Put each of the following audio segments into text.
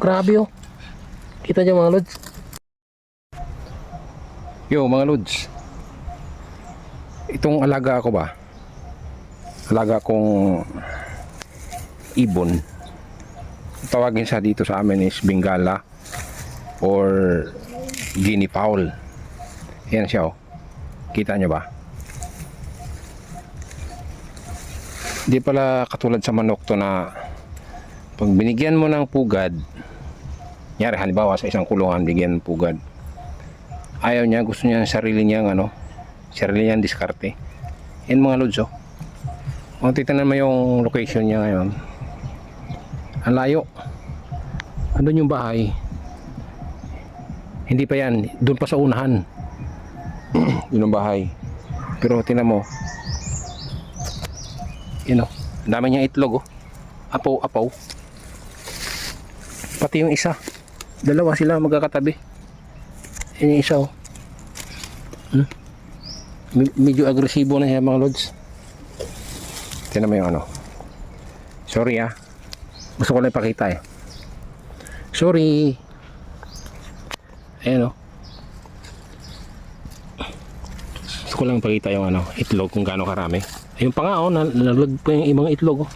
grabe oh. Kita niyo mga lods. Yo mga lods. Itong alaga ko ba? Alaga kong ibon. Tawagin sa dito sa amin is Bengala or Guinea fowl. Yan siya oh. Kita niyo ba? Hindi pala katulad sa manok to na pag binigyan mo ng pugad, nyari halimbawa sa isang kulungan bigyan ng pugad, ayaw niya, gusto niya sarili niyang sarili niyang diskarte. Yan mga lods oh. Kung titignan mo yung location niya ngayon, ang layo. Andun yung bahay, hindi pa yan, doon pa sa unahan. Yun ang bahay. Pero tingnan mo, yun o, dami niyang itlog oh. Apaw. Pati yung isa, dalawa sila magkakatabi. Yun yung isa oh. Medyo agresibo na siya mga lods. Tingnan mo yung sorry gusto ko lang ipakita sorry. Ayan oh. Gusto ko lang ipakita yung itlog kung gaano karami. Ayun pa nga oh, nalaglag pa yung ibang itlog oh.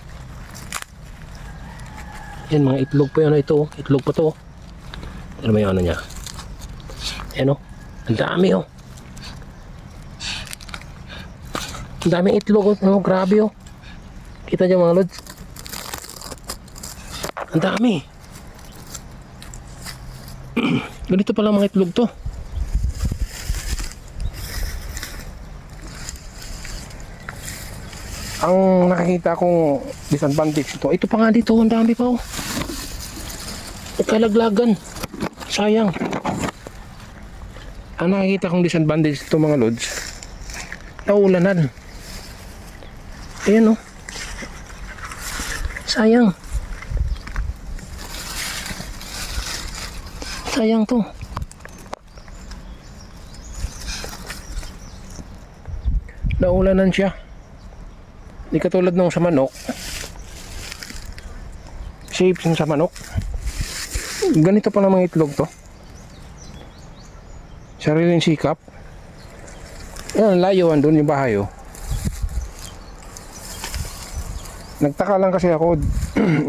Yan mga itlog pa yun ito oh. Itlog pa to oh. Ano ba yung niya? Ayan oh. Ang dami oh. Ang daming itlog oh. Grabe oh. Kita niyo mga lods. Ang dami. Ganito pala mga itlog to. Ang nakikita kong disadvantage ito pa nga dito, ang dami pa oh. Kalaglagan. Sayang. Ang nakikita kong disadvantage ito mga lods, naulanan. Ayan oh. Sayang. Sayang to. Naulanan siya. Di katulad nung sa manok. Safe yung sa manok. Ganito pa mga itlog to. Sariling sikap. Yan, layuan doon yung bahay oh. Nagtaka lang kasi ako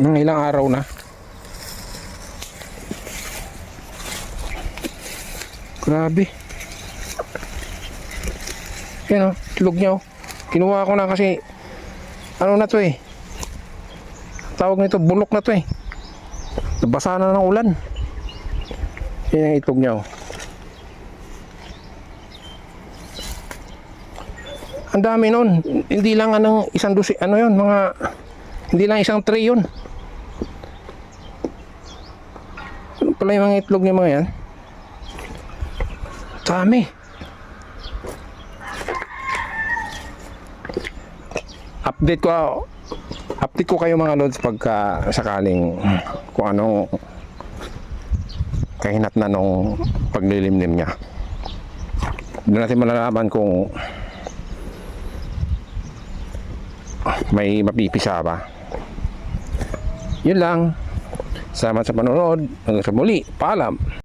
ng ilang araw na. Grabe. Yan oh, itlog niya oh. Kinuha ko na kasi na to tawag nito, bulok na to nabasa na ng ulan. Yan ang itlog niya oh. Ang dami nun, hindi lang isang dosi, hindi lang isang tray yun. Pala yung mga itlog niya mga yan, dami. Update ko kayo mga lods pagka sakaling kung anong kahinatnan nung paglilimlim niya. Doon natin malalaman kung may mapipisa ba. Yun lang. Salamat sa panonood. Hanggang sa muli. Paalam.